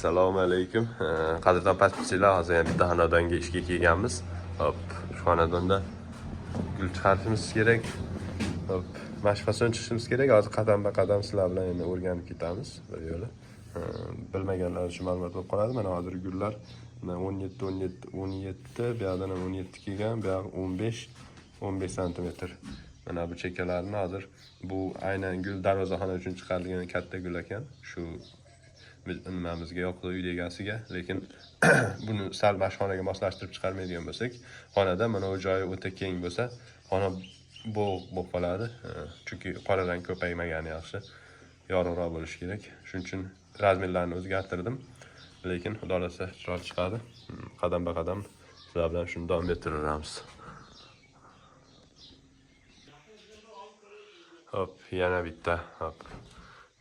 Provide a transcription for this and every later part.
Assalomu alaykum. Qadrdon pastchilar, hozir ham bitta xonadonga ishga kelganmiz. Hop, shu xonadonda gul chiqarishimiz kerak. Hop, mashqasini chiqishimiz kerak. Hozir qadam-qadam sizlar bilan endi o'rganib ketamiz bir yo'la. Bilmaganlar uchun ma'lumot bo'lib qoladi. Mana hozir gullar 17, bu yoqdan ham 17 kelgan, bu yoq 15 santimetr. Mana bu chekkalarni hozir bu aynan gul darvozaxona uchun chiqarilgan katta gul ekan. Shu nimamizga yoqdi uy egasiga, lekin buni sal mashxonaga moslashtirib chiqarmaydigan bo'lsak, xonada mana bu joyi o'ta keng bo'lsa, xona bo'g'ib bo'lib qoladi. Chunki qora rang ko'paymagani yaxshi, yorug'roq bo'lishi kerak. Shuning uchun razmerlarni o'zgartirdim. Lekin xudo xolasa chiroyli chiqadi. Qadam-qadam sizlar bilan shuni davom ettiramiz. Hop, yana bitta. Hop.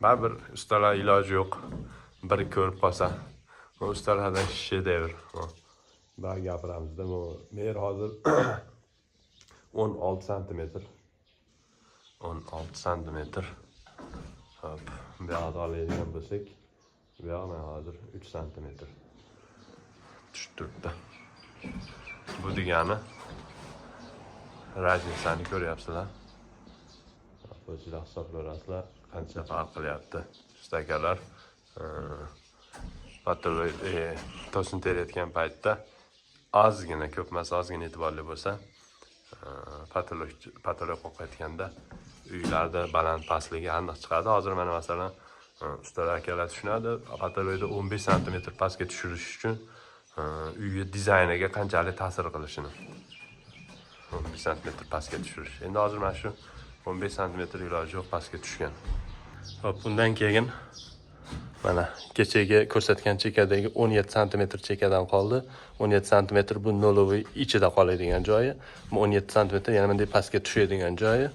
Baribir ustalar iloji yo'q. Bir ko'rib qolsa, bu ustalardan shedevr. Bak gapiramizda, bu mer hozir 16 santimetr. 16 santimetr. Hop, bu yoqda oladigan bo'lsak, bu yoq hozir 3 santimetr. Tushib turibdi. Bu degani raznicani ko'ryapsizlar. O'zingizlar hisoblayapsizlar, qancha farq qilyapti. Ustakalar to'sin terayotgan paytda ozgina, ko'p emas, ozgina e'tiborli bo'lsa, patolog o'qiyotganda uylarda baland pastligi aniq chiqadi. Hozir mana masalan ustalar akalar tushunadi, patologda 15 santimetr pastga tushirish uchun uyga dizayniga qanchalik ta'sir qilishini. 15 santimetr pastga tushirish. Endi hozir mana shu 15 santimetr iloji yo'q pastga tushgan. Hop, bundan keyin mana kechagi ko'rsatgan chekadagi 17 santimetr chekadan qoldi. 17 santimetr bu noloviy ichida qoladigan joyi. Bu 17 santimetr yana bunday pastga tushadigan joyi.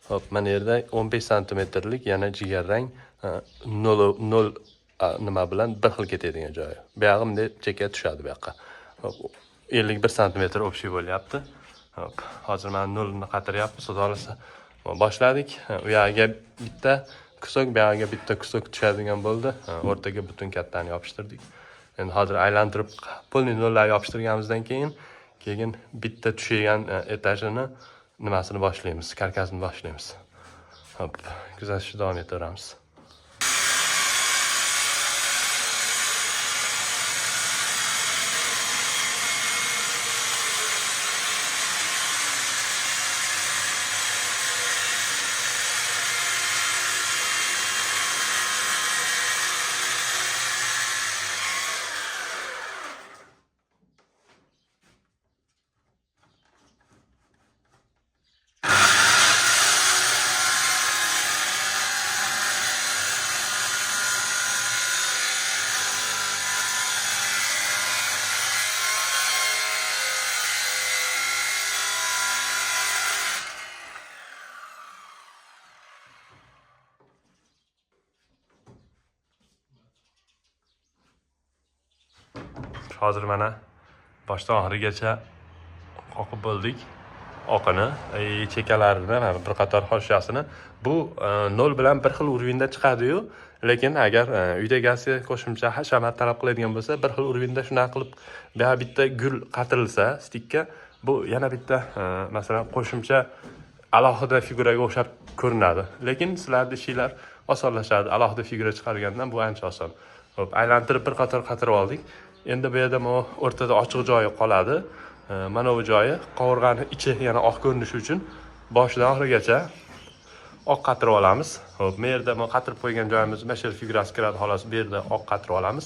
Hop, mana yerda 15 santimetrlik yana jigarrang nol nima bilan bir xil ketadigan joyi. Bu yoqqa bunday cheka tushadi bu yoqqa. Hop, 51 santimetr общий bo'lyapti. Hop, hozir mana nolni qatiryapmiz. Xudo xolasa boshladik. U yoqqa bitta kusok, bu yoqqa bitta kusok tushadigan bo'ldi. O'rtaga butun kattani yopishtirdik. Endi hozir aylantirib polni nollarni yopishtirganimizdan keyin bitta tushigan etajini nimasini boshlaymiz, karkasini boshlaymiz. Hop, kuzatishni davom ettiramiz. Hozir mana boshdan oxirigacha qoqib bo'ldik. Oqini, chekalarini, bir qator hoshiyasini. Bu nol bilan bir xil urovenda chiqadi-yu, lekin agar uyda egasi qo'shimcha hashamat talab qiladigan bo'lsa, bir xil urovenda shunaqa qilib bu bitta gul qatirilsa, stikka, bu yana bitta masalan qo'shimcha alohida figuraga o'xshab ko'rinadi. Lekin sizlarning ishinglar osonlashadi. Alohida figura chiqargandan bu ancha oson. Hop, aylantirib bir qator qatirib oldik. Endi bu yerda o'rtada ochiq joyi qoladi. Mana bu joyi qovurg'ani ichi yana oq ko'rinishi uchun boshidan oxirigacha oq qatirib olamiz. Hop, bu yerda qatirib qo'ygan joyimiz mashal figurasi kiradi, xolos bu yerda oq qatirib olamiz.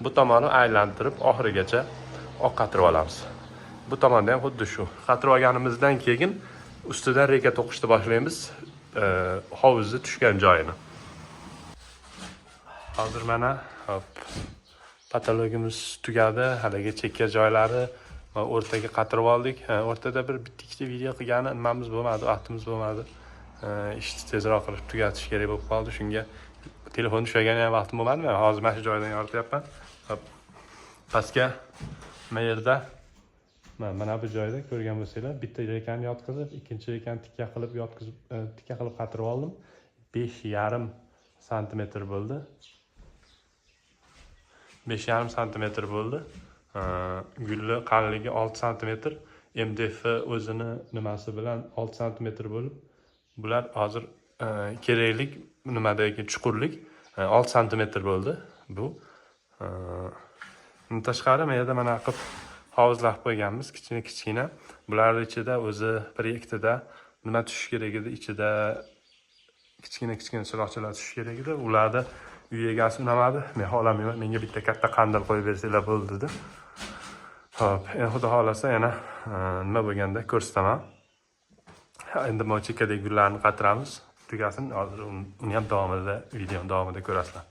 Bu tomonni aylantirib oxirigacha oq qatirib olamiz. Bu tomonda ham xuddi shu. Qatirib olganimizdan keyin ustidan reka to'qishni boshlaymiz, hovuzni tushgan joyini. Hozir mana hop, patologimiz tugadi, haligi chekka joylari va o'rtaga qatirib oldik. O'rtada bir bitta video qilgani nimamiz bo'lmadi, vaqtimiz bo'lmadi. Ishni tezroq qilib tugatish kerak bo'lib qoldi. Shunga telefon ushlagan ham vaqtim bo'lmadi. Men hozir mana shu joydan yorityapman. Hop, pastga mana yerda mana bu joyda ko'rgan bo'lsanglar, bitta rekani yotqizib, ikkinchi rekani tikka qilib qatirib oldim. 5,5 santimetr bo'ldi. 5,5 santimetr bo'ldi. Gulli qalinligi 6 santimetr. MDF o'zini nimasi bilan 6 santimetr bo'lib, bular hozir keraklik nimadagi chuqurlik 6 santimetr bo'ldi bu. Tashqari menda mana qilib hovuzlab qo'yganmiz, kichkina. Bular ichida o'zi proyektida nima tushish kerak edi, ichida kichkina chiroqchalar tushish kerak edi. Ularda uy egasi unamadi. Men xohlamayman, menga bitta katta qandil qo'yib bersanglar bo'ldi dedi. Xo'p, endi xudo xolasa yana nima bo'lganda ko'rsataman. Endi bu chekkadagi gullarni qatiramiz. Tugasin, hozir uni ham davomida, video davomida ko'rasizlar.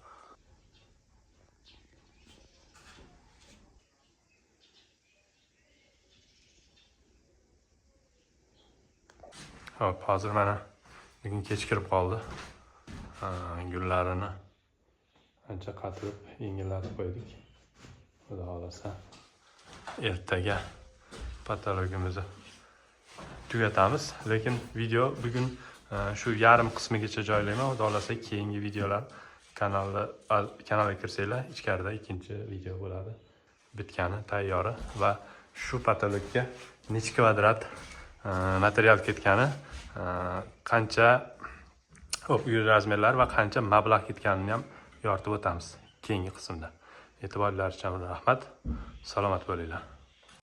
Hop, hozir mana bugun kech kirib qoldi. Gullarini ancha qatirib, yengillatib qo'ydik. Xudo xolasa ertaga patologimizni tugatamiz. Lekin video bugun shu yarim qismigacha joylayman. Xudo xolasa keyingi videolar kanalga kirsanglar, ichkarida ikkinchi video bo'ladi. Bitgani, tayyori va shu patologga necha kvadrat material ketgani, qancha uy razmerlari va qancha mablag' ketganini ham yoritib o'tamiz keyingi qismda. E'tiborlaringiz uchun rahmat. Salomat bo'linglar.